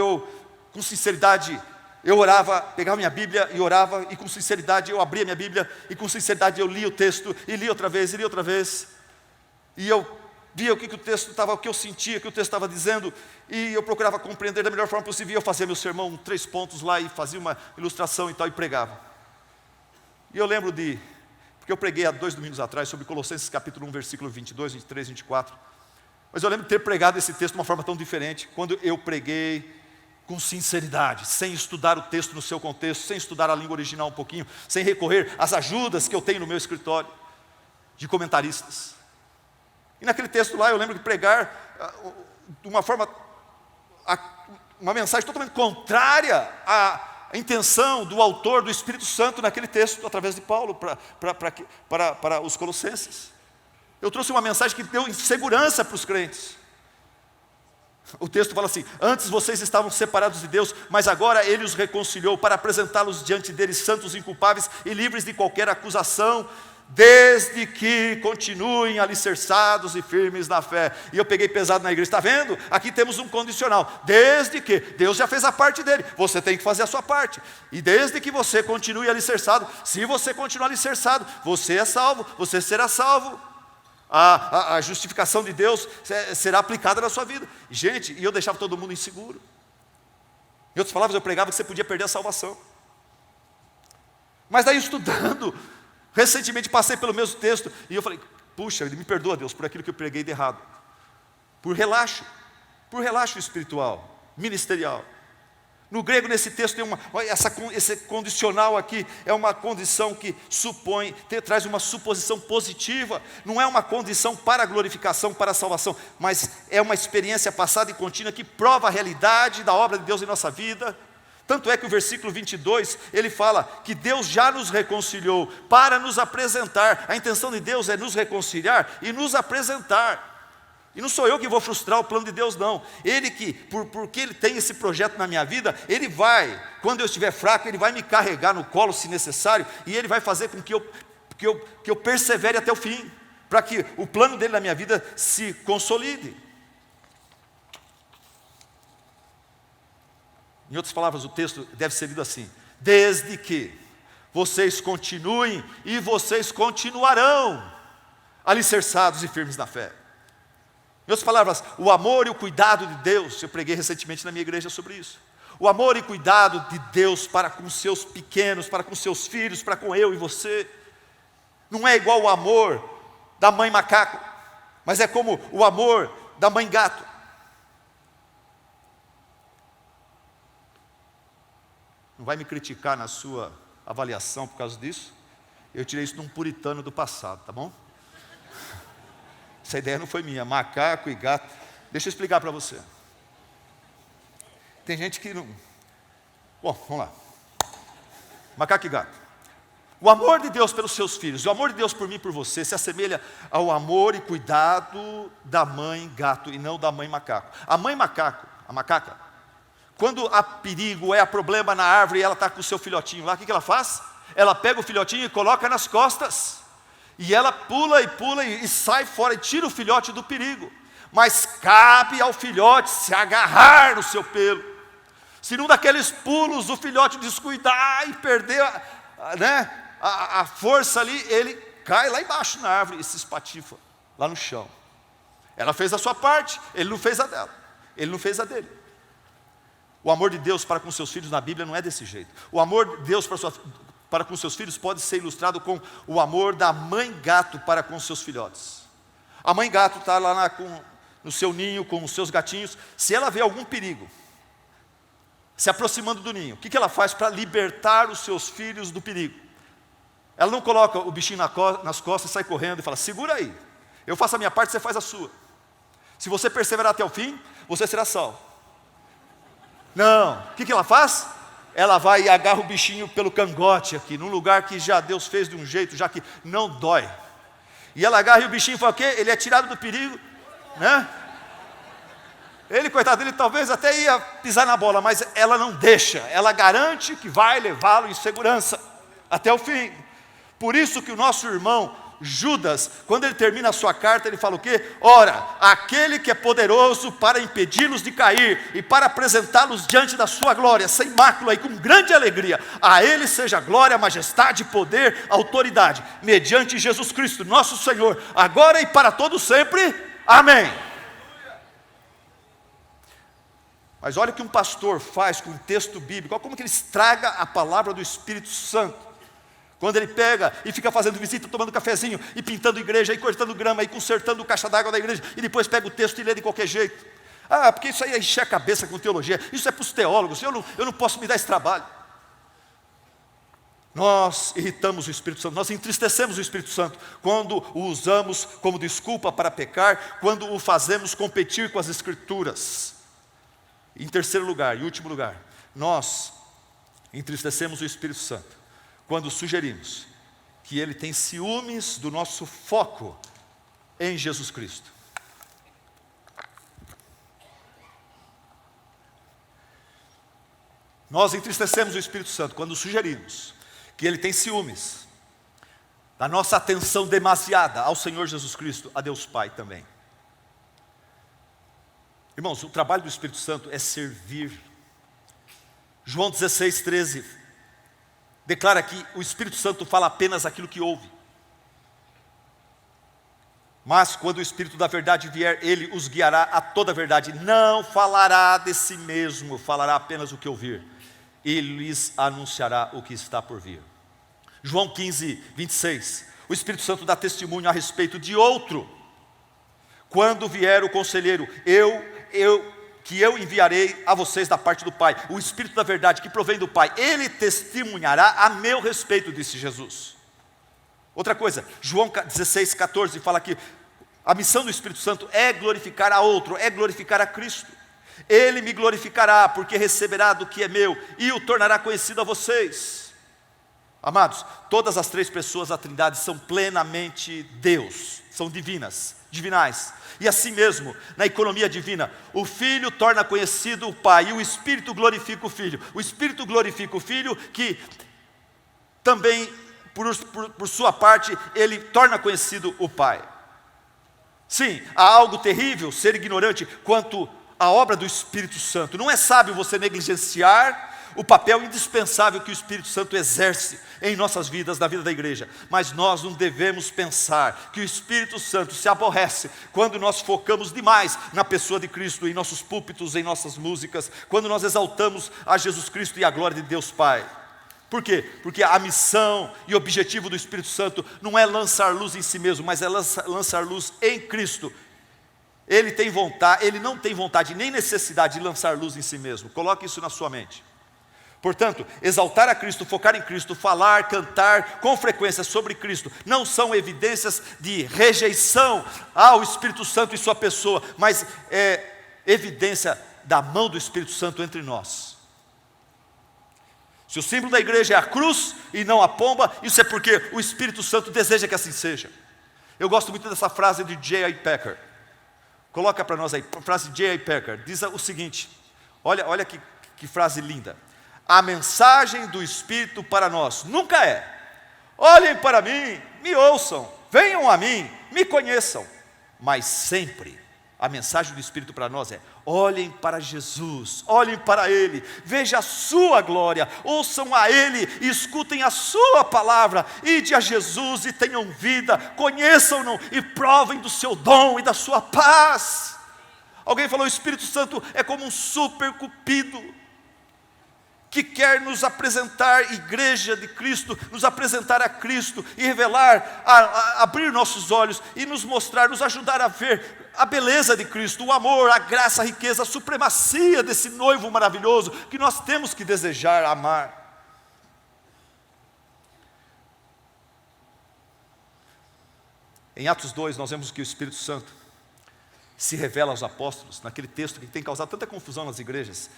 com sinceridade, eu orava, pegava minha Bíblia e orava, e com sinceridade eu abria minha Bíblia, e com sinceridade eu lia o texto, e lia outra vez, e eu via o que o texto estava, o que eu sentia, o que o texto estava dizendo, e eu procurava compreender da melhor forma possível, e eu fazia meu sermão, 3 pontos lá, e fazia uma ilustração e tal, e pregava. E eu lembro porque eu preguei há 2 domingos atrás, sobre Colossenses capítulo 1, versículo 22, 23, 24, mas eu lembro de ter pregado esse texto de uma forma tão diferente, quando eu preguei com sinceridade, sem estudar o texto no seu contexto, sem estudar a língua original um pouquinho, sem recorrer às ajudas que eu tenho no meu escritório, de comentaristas. E naquele texto lá, eu lembro de pregar de uma forma, uma mensagem totalmente contrária à intenção do autor, do Espírito Santo, naquele texto, através de Paulo, para os colossenses. Eu trouxe uma mensagem que deu insegurança para os crentes. O texto fala assim: antes vocês estavam separados de Deus, mas agora Ele os reconciliou para apresentá-los diante dele santos, inculpáveis e livres de qualquer acusação, desde que continuem alicerçados e firmes na fé. E eu peguei pesado na igreja, está vendo? Aqui temos um condicional, desde que, Deus já fez a parte dele, você tem que fazer a sua parte, e desde que você continue alicerçado, se você continuar alicerçado, você é salvo, você será salvo. A justificação de Deus será aplicada na sua vida. Gente, e eu deixava todo mundo inseguro. Em outras palavras, eu pregava que você podia perder a salvação. Mas daí estudando, recentemente passei pelo mesmo texto, e eu falei, puxa, me perdoa, Deus, por aquilo que eu preguei de errado. Por relaxo espiritual, ministerial. No grego, nesse texto, tem esse condicional aqui, é uma condição que traz uma suposição positiva, não é uma condição para a glorificação, para a salvação, mas é uma experiência passada e contínua que prova a realidade da obra de Deus em nossa vida. Tanto é que o versículo 22, ele fala que Deus já nos reconciliou para nos apresentar. A intenção de Deus é nos reconciliar e nos apresentar. E não sou eu que vou frustrar o plano de Deus, não. Ele que, porque Ele tem esse projeto na minha vida, Ele vai, quando eu estiver fraco, Ele vai me carregar no colo se necessário, e Ele vai fazer com que eu persevere até o fim, para que o plano dele na minha vida se consolide. Em outras palavras, o texto deve ser lido assim: desde que vocês continuem e vocês continuarão alicerçados e firmes na fé. Em outras palavras, o amor e o cuidado de Deus, eu preguei recentemente na minha igreja sobre isso. O amor e cuidado de Deus para com seus pequenos, para com seus filhos, para com eu e você, não é igual o amor da mãe macaco, mas é como o amor da mãe gato. Não vai me criticar na sua avaliação por causa disso. Eu tirei isso de um puritano do passado, tá bom? Essa ideia não foi minha, macaco e gato. Deixa eu explicar para você. Tem gente que não... Bom, vamos lá. Macaco e gato. O amor de Deus pelos seus filhos, o amor de Deus por mim e por você, se assemelha ao amor e cuidado da mãe gato e não da mãe macaco. A mãe macaco, a macaca, quando há perigo, há problema na árvore e ela está com o seu filhotinho lá, o que ela faz? Ela pega o filhotinho e coloca nas costas. E ela pula e sai fora e tira o filhote do perigo. Mas cabe ao filhote se agarrar no seu pelo. Se num daqueles pulos o filhote descuidar e perder a força ali, ele cai lá embaixo na árvore e se espatifa lá no chão. Ela fez a sua parte, ele não fez a dela. Ele não fez a dele. O amor de Deus para com seus filhos na Bíblia não é desse jeito. O amor de Deus para com seus filhos pode ser ilustrado com o amor da mãe gato para com seus filhotes. A mãe gato está lá no seu ninho com os seus gatinhos, se ela vê algum perigo se aproximando do ninho, o que ela faz para libertar os seus filhos do perigo? Ela não coloca o bichinho nas costas e sai correndo e fala: segura aí, eu faço a minha parte, você faz a sua. Se você perseverar até o fim, você será salvo. Não, o que ela faz? Ela vai e agarra o bichinho pelo cangote aqui, num lugar que já Deus fez de um jeito, já que não dói. E ela agarra e o bichinho fala o quê? Ele é tirado do perigo, né? Ele, coitado, ele talvez até ia pisar na bola, mas ela não deixa. Ela garante que vai levá-lo em segurança até o fim. Por isso que o nosso irmão Judas, quando ele termina a sua carta, ele fala o quê? Ora, aquele que é poderoso para impedi-los de cair e para apresentá-los diante da sua glória, sem mácula e com grande alegria, a ele seja glória, majestade, poder, autoridade, mediante Jesus Cristo, nosso Senhor, agora e para todo sempre. Amém. Mas olha o que um pastor faz com um texto bíblico, olha como que ele estraga a palavra do Espírito Santo. Quando ele pega e fica fazendo visita, tomando cafezinho, e pintando igreja, e cortando grama, e consertando o caixa d'água da igreja, e depois pega o texto e lê de qualquer jeito. Ah, porque isso aí é encher a cabeça com teologia, isso é para os teólogos, eu não posso me dar esse trabalho. Nós irritamos o Espírito Santo, nós entristecemos o Espírito Santo, quando o usamos como desculpa para pecar, quando o fazemos competir com as Escrituras. Em terceiro lugar, e último lugar, nós entristecemos o Espírito Santo quando sugerimos que ele tem ciúmes do nosso foco em Jesus Cristo. Nós entristecemos o Espírito Santo quando sugerimos que ele tem ciúmes da nossa atenção demasiada ao Senhor Jesus Cristo, a Deus Pai também. Irmãos, o trabalho do Espírito Santo é servir. João 16:13 declara que o Espírito Santo fala apenas aquilo que ouve. Mas quando o Espírito da verdade vier, ele os guiará a toda a verdade. Não falará de si mesmo, falará apenas o que ouvir. E lhes anunciará o que está por vir. João 15:26. O Espírito Santo dá testemunho a respeito de outro. Quando vier o conselheiro, eu enviarei a vocês da parte do Pai, o Espírito da verdade que provém do Pai, ele testemunhará a meu respeito, disse Jesus. Outra coisa, João 16:14 fala que a missão do Espírito Santo é glorificar a outro, é glorificar a Cristo. Ele me glorificará, porque receberá do que é meu, e o tornará conhecido a vocês. Amados, todas as três pessoas da Trindade são plenamente Deus, são divinais. E assim mesmo, na economia divina, o Filho torna conhecido o Pai, e o Espírito glorifica o Filho. O Espírito glorifica o Filho, que também, por sua parte, ele torna conhecido o Pai. Sim, há algo terrível ser ignorante quanto à obra do Espírito Santo. Não é sábio você negligenciar o papel indispensável que o Espírito Santo exerce em nossas vidas, na vida da igreja. Mas nós não devemos pensar que o Espírito Santo se aborrece quando nós focamos demais na pessoa de Cristo, em nossos púlpitos, em nossas músicas, quando nós exaltamos a Jesus Cristo e a glória de Deus Pai. Por quê? Porque a missão e objetivo do Espírito Santo não é lançar luz em si mesmo, mas é lançar luz em Cristo. Ele não tem vontade nem necessidade de lançar luz em si mesmo. Coloque isso na sua mente. Portanto, exaltar a Cristo, focar em Cristo, falar, cantar com frequência sobre Cristo, não são evidências de rejeição ao Espírito Santo e sua pessoa, mas é evidência da mão do Espírito Santo entre nós. Se o símbolo da igreja é a cruz e não a pomba, isso é porque o Espírito Santo deseja que assim seja. Eu gosto muito dessa frase de J.I. Packer. Coloca para nós aí, a frase de J.I. Packer, diz o seguinte, olha que frase linda. A mensagem do Espírito para nós nunca é: olhem para mim, me ouçam, venham a mim, me conheçam. Mas sempre a mensagem do Espírito para nós é: olhem para Jesus, olhem para Ele, vejam a sua glória, ouçam a Ele, escutem a sua palavra, ide a Jesus e tenham vida, conheçam-no e provem do seu dom e da sua paz. Alguém falou: o Espírito Santo é como um super cupido que quer nos apresentar, igreja de Cristo, nos apresentar a Cristo e revelar, abrir nossos olhos e nos mostrar, nos ajudar a ver a beleza de Cristo, o amor, a graça, a riqueza, a supremacia desse noivo maravilhoso que nós temos que desejar, amar. Em Atos 2 nós vemos que o Espírito Santo se revela aos apóstolos, naquele texto que tem causado tanta confusão nas igrejas.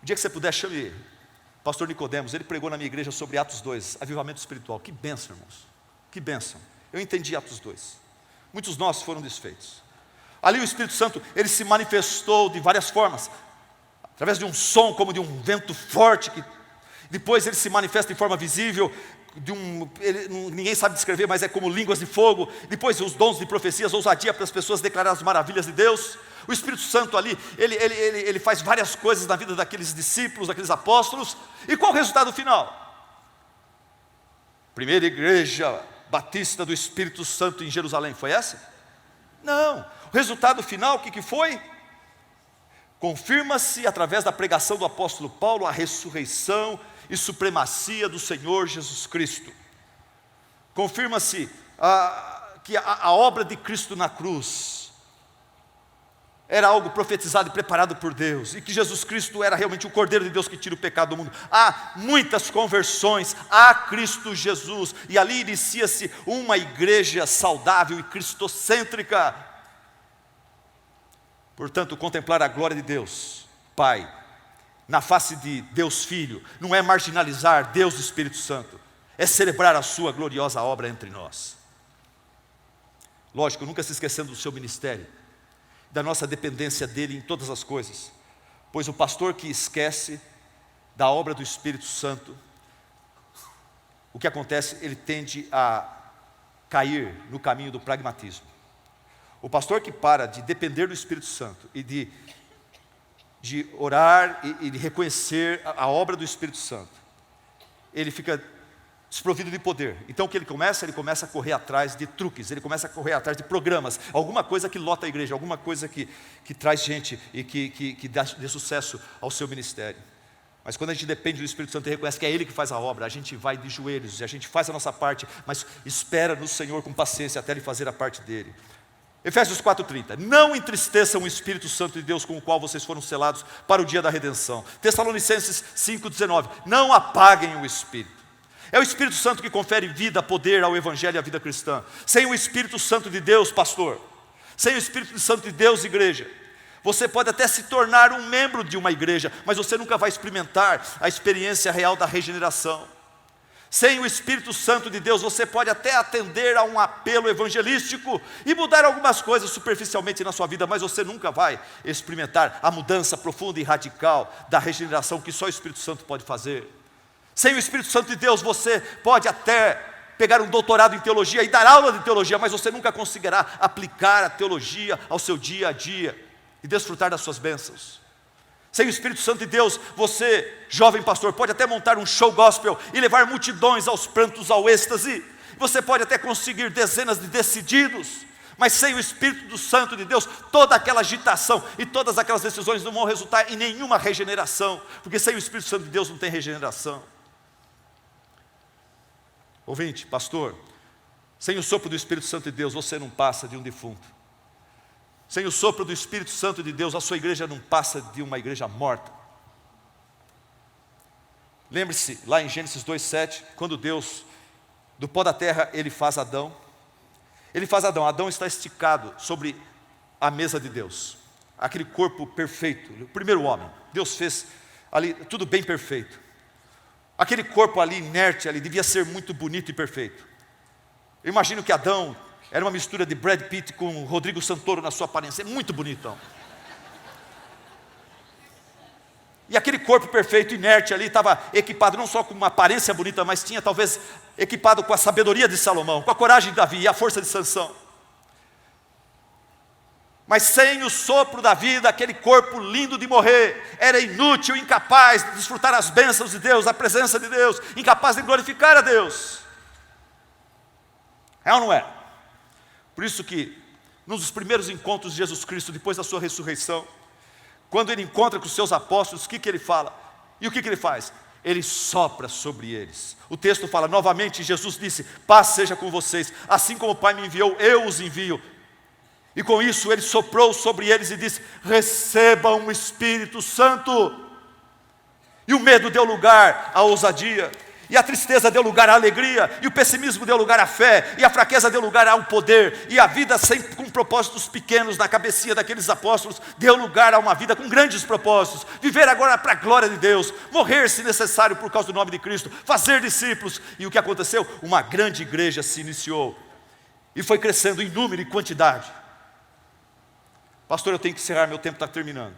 O dia que você puder, chame o pastor Nicodemos, ele pregou na minha igreja sobre Atos 2, avivamento espiritual. Que bênção, irmãos, que bênção. Eu entendi Atos 2, muitos nossos foram desfeitos. Ali o Espírito Santo, ele se manifestou de várias formas, através de um som como de um vento forte, que depois ele se manifesta em forma visível, ninguém sabe descrever, mas é como línguas de fogo. Depois os dons de profecias, ousadia para as pessoas declarar as maravilhas de Deus. O Espírito Santo ali, ele faz várias coisas na vida daqueles discípulos, daqueles apóstolos. E qual o resultado final? Primeira igreja batista do Espírito Santo em Jerusalém, foi essa? Não, o resultado final, o que foi? Confirma-se através da pregação do apóstolo Paulo a ressurreição e supremacia do Senhor Jesus Cristo. Confirma-se que a obra de Cristo na cruz era algo profetizado e preparado por Deus, e que Jesus Cristo era realmente o Cordeiro de Deus que tira o pecado do mundo. Há muitas conversões a Cristo Jesus, e ali inicia-se uma igreja saudável e cristocêntrica. Portanto, contemplar a glória de Deus Pai na face de Deus Filho não é marginalizar Deus Espírito Santo, é celebrar a sua gloriosa obra entre nós. Lógico, nunca se esquecendo do seu ministério, da nossa dependência dele em todas as coisas, pois o pastor que esquece da obra do Espírito Santo, o que acontece? Ele tende a cair no caminho do pragmatismo. O pastor que para de depender do Espírito Santo e de orar e de reconhecer a obra do Espírito Santo, ele fica desprovido de poder. Então o que ele começa? Ele começa a correr atrás de truques, ele começa a correr atrás de programas, alguma coisa que lota a igreja, alguma coisa que traz gente e que dê sucesso ao seu ministério. Mas quando a gente depende do Espírito Santo e reconhece que é Ele que faz a obra, a gente vai de joelhos e a gente faz a nossa parte, mas espera no Senhor com paciência até Ele fazer a parte dele. Efésios 4:30, não entristeçam o Espírito Santo de Deus com o qual vocês foram selados para o dia da redenção. Tessalonicenses 5:19, não apaguem o Espírito. É o Espírito Santo que confere vida, poder ao Evangelho e à vida cristã. Sem o Espírito Santo de Deus, pastor, sem o Espírito Santo de Deus, igreja, você pode até se tornar um membro de uma igreja, mas você nunca vai experimentar a experiência real da regeneração. Sem o Espírito Santo de Deus, você pode até atender a um apelo evangelístico e mudar algumas coisas superficialmente na sua vida, mas você nunca vai experimentar a mudança profunda e radical da regeneração que só o Espírito Santo pode fazer. Sem o Espírito Santo de Deus, você pode até pegar um doutorado em teologia e dar aula de teologia, mas você nunca conseguirá aplicar a teologia ao seu dia a dia e desfrutar das suas bênçãos. Sem o Espírito Santo de Deus, você, jovem pastor, pode até montar um show gospel e levar multidões aos prantos, ao êxtase. Você pode até conseguir dezenas de decididos, mas sem o Espírito Santo de Deus, toda aquela agitação e todas aquelas decisões não vão resultar em nenhuma regeneração, porque sem o Espírito Santo de Deus não tem regeneração. Ouvinte, pastor, sem o sopro do Espírito Santo de Deus, você não passa de um defunto. Sem o sopro do Espírito Santo de Deus, a sua igreja não passa de uma igreja morta. Lembre-se, lá em Gênesis 2:7, quando Deus, do pó da terra, Ele faz Adão. Adão está esticado sobre a mesa de Deus. Aquele corpo perfeito, o primeiro homem. Deus fez ali tudo bem perfeito. Aquele corpo ali, inerte ali, devia ser muito bonito e perfeito. Eu imagino que Adão era uma mistura de Brad Pitt com Rodrigo Santoro na sua aparência, é muito bonitão. E aquele corpo perfeito, inerte ali, estava equipado não só com uma aparência bonita, mas tinha talvez equipado com a sabedoria de Salomão, com a coragem de Davi e a força de Sansão. Mas sem o sopro da vida, aquele corpo lindo de morrer, era inútil, incapaz de desfrutar as bênçãos de Deus, a presença de Deus, incapaz de glorificar a Deus. É ou não é? Por isso que, num dos primeiros encontros de Jesus Cristo, depois da sua ressurreição, quando ele encontra com os seus apóstolos, o que ele fala? E o que ele faz? Ele sopra sobre eles. O texto fala novamente, Jesus disse: paz seja com vocês, assim como o Pai me enviou, eu os envio. E com isso ele soprou sobre eles e disse: recebam o Espírito Santo. E o medo deu lugar à ousadia, e a tristeza deu lugar à alegria, e o pessimismo deu lugar à fé, e a fraqueza deu lugar ao poder, e a vida sempre com propósitos pequenos na cabecinha daqueles apóstolos deu lugar a uma vida com grandes propósitos. Viver agora para a glória de Deus, morrer se necessário por causa do nome de Cristo, fazer discípulos. E o que aconteceu? Uma grande igreja se iniciou e foi crescendo em número e quantidade. Pastor, eu tenho que encerrar, meu tempo está terminando.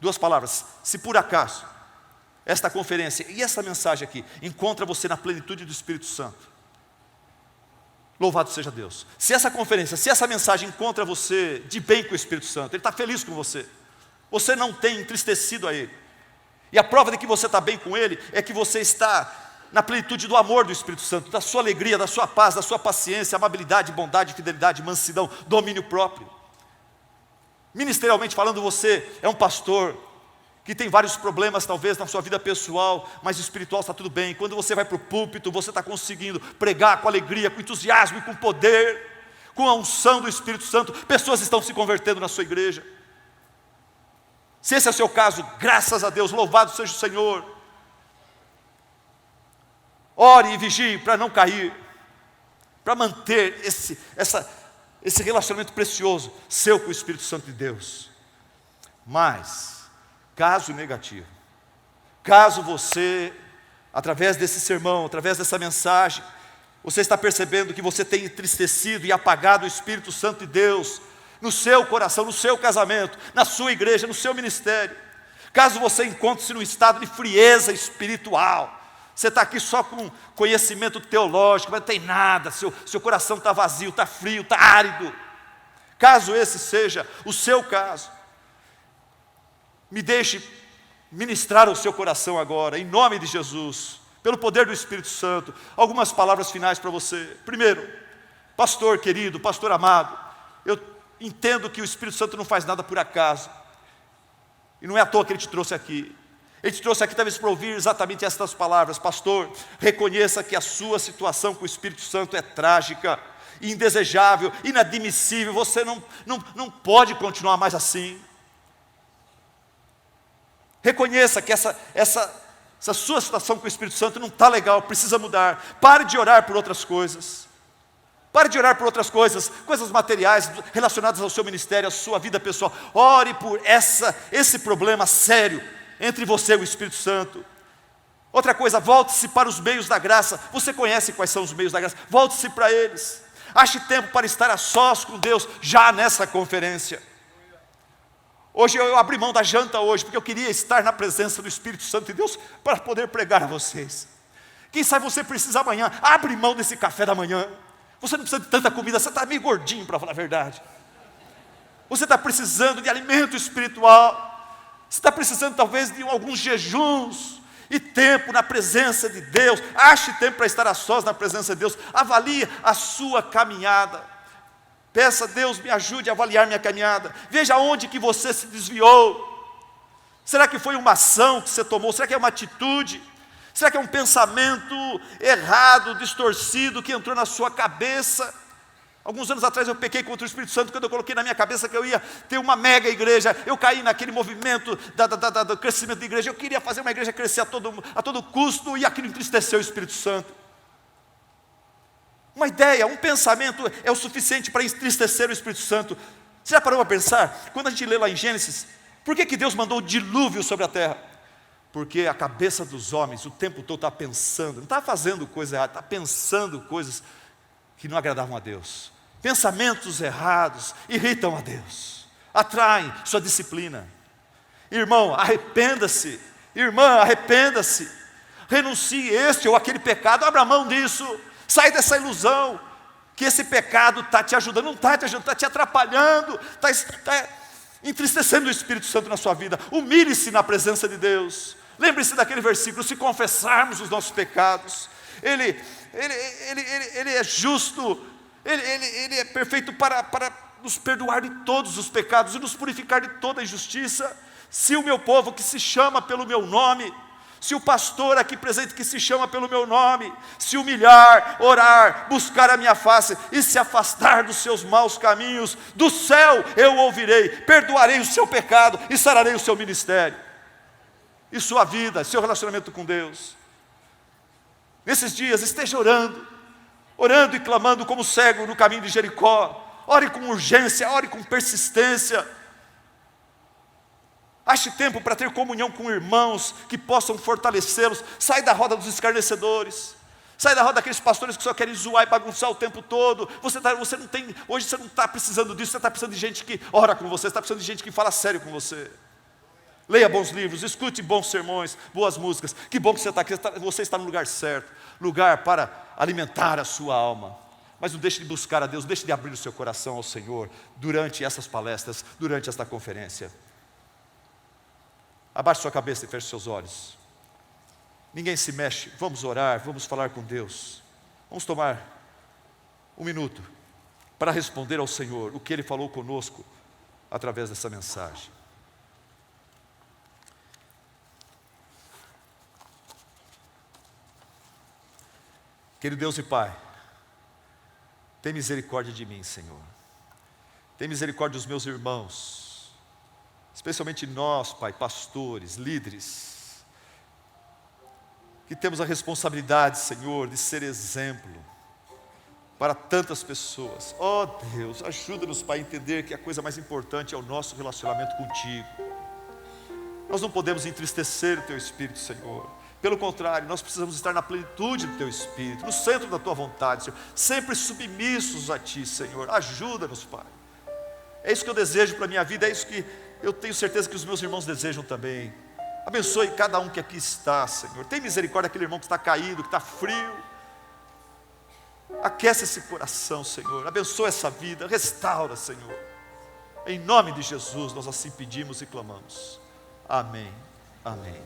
2 palavras: se por acaso esta conferência e essa mensagem aqui encontra você na plenitude do Espírito Santo, louvado seja Deus. Se essa conferência, se essa mensagem encontra você de bem com o Espírito Santo, Ele está feliz com você, você não tem entristecido a Ele, e a prova de que você está bem com Ele é que você está na plenitude do amor do Espírito Santo, da sua alegria, da sua paz, da sua paciência, amabilidade, bondade, fidelidade, mansidão, domínio próprio. Ministerialmente falando, você é um pastor que tem vários problemas talvez na sua vida pessoal, mas espiritual está tudo bem. Quando você vai para o púlpito, você está conseguindo pregar com alegria, com entusiasmo e com poder, com a unção do Espírito Santo. Pessoas estão se convertendo na sua igreja. Se esse é o seu caso, graças a Deus, louvado seja o Senhor. Ore e vigie para não cair, para manter esse relacionamento precioso seu com o Espírito Santo de Deus. Mas, caso negativo, caso você, através desse sermão, através dessa mensagem, você está percebendo que você tem entristecido e apagado o Espírito Santo de Deus no seu coração, no seu casamento, na sua igreja, no seu ministério, caso você encontre-se num estado de frieza espiritual, você está aqui só com conhecimento teológico, mas não tem nada, seu coração está vazio, está frio, está árido. Caso esse seja o seu caso, me deixe ministrar o seu coração agora, em nome de Jesus, pelo poder do Espírito Santo, algumas palavras finais para você. Primeiro, pastor querido, pastor amado, eu entendo que o Espírito Santo não faz nada por acaso, e não é à toa que Ele te trouxe aqui. Ele te trouxe aqui talvez para ouvir exatamente estas palavras: pastor, reconheça que a sua situação com o Espírito Santo é trágica, indesejável, inadmissível, você não pode continuar mais assim. Reconheça que essa sua situação com o Espírito Santo não está legal, precisa mudar. Pare de orar por outras coisas. Pare de orar por outras coisas, coisas materiais relacionadas ao seu ministério, à sua vida pessoal. Ore por esse problema sério entre você e o Espírito Santo. Outra coisa, volte-se para os meios da graça. Você conhece quais são os meios da graça, volte-se para eles. Ache tempo para estar a sós com Deus, já nessa conferência. Hoje eu abri mão da janta hoje, porque eu queria estar na presença do Espírito Santo de Deus, para poder pregar a vocês. Quem sabe você precisa amanhã, abre mão desse café da manhã. Você não precisa de tanta comida, você está meio gordinho, para falar a verdade. Você está precisando de alimento espiritual. Você está precisando talvez de alguns jejuns e tempo na presença de Deus. Ache tempo para estar a sós na presença de Deus. Avalie a sua caminhada. Peça a Deus, me ajude a avaliar minha caminhada. Veja onde que você se desviou. Será que foi uma ação que você tomou? Será que é uma atitude? Será que é um pensamento errado, distorcido, que entrou na sua cabeça? Alguns anos atrás eu pequei contra o Espírito Santo quando eu coloquei na minha cabeça que eu ia ter uma mega igreja. Eu caí naquele movimento do crescimento da igreja. Eu queria fazer uma igreja crescer a todo custo, e aquilo entristeceu o Espírito Santo. Uma ideia, um pensamento é o suficiente para entristecer o Espírito Santo. Você já parou para pensar? Quando a gente lê lá em Gênesis, por que Deus mandou o dilúvio sobre a terra? Porque a cabeça dos homens o tempo todo está pensando, não está fazendo coisa errada, está pensando coisas que não agradavam a Deus. Pensamentos errados irritam a Deus, atraem sua disciplina. Irmão, arrependa-se. Irmã, arrependa-se. Renuncie este ou aquele pecado, abra mão disso. Sai dessa ilusão que esse pecado está te ajudando. Não está te ajudando, está te atrapalhando, está entristecendo o Espírito Santo na sua vida. Humilhe-se na presença de Deus. Lembre-se daquele versículo: se confessarmos os nossos pecados, Ele é justo, Ele é perfeito para nos perdoar de todos os pecados e nos purificar de toda injustiça. Se o meu povo que se chama pelo meu nome, se o pastor aqui presente que se chama pelo meu nome, se humilhar, orar, buscar a minha face e se afastar dos seus maus caminhos, do céu eu ouvirei, perdoarei o seu pecado e sararei o seu ministério. E sua vida, seu relacionamento com Deus. Nesses dias esteja orando e clamando como cego no caminho de Jericó. Ore com urgência, ore com persistência. Ache tempo para ter comunhão com irmãos que possam fortalecê-los. Sai da roda dos escarnecedores. Sai da roda daqueles pastores que só querem zoar e bagunçar o tempo todo. Hoje você não está precisando disso, você está precisando de gente que ora com você, você está precisando de gente que fala sério com você. Leia bons livros, escute bons sermões, boas músicas. Que bom que você está aqui, você está no lugar certo. Lugar para alimentar a sua alma. Mas não deixe de buscar a Deus, deixe de abrir o seu coração ao Senhor durante essas palestras, durante esta conferência. Abaixe sua cabeça e feche seus olhos. Ninguém se mexe, vamos orar, vamos falar com Deus. Vamos tomar um minuto para responder ao Senhor o que Ele falou conosco através dessa mensagem. Querido Deus e Pai, tem misericórdia de mim, Senhor. Tem misericórdia dos meus irmãos, especialmente nós, Pai, pastores, líderes, que temos a responsabilidade, Senhor, de ser exemplo para tantas pessoas. Oh Deus, ajuda-nos, Pai, a entender que a coisa mais importante é o nosso relacionamento contigo. Nós não podemos entristecer o Teu Espírito, Senhor. Pelo contrário, nós precisamos estar na plenitude do Teu Espírito, no centro da Tua vontade, Senhor, sempre submissos a Ti, Senhor. Ajuda-nos, Pai. É isso que eu desejo para a minha vida, é isso que eu tenho certeza que os meus irmãos desejam também. Abençoe cada um que aqui está, Senhor. Tem misericórdia daquele irmão que está caído, que está frio. Aquece esse coração, Senhor. Abençoa essa vida, restaura, Senhor. Em nome de Jesus, nós assim pedimos e clamamos. Amém. Amém.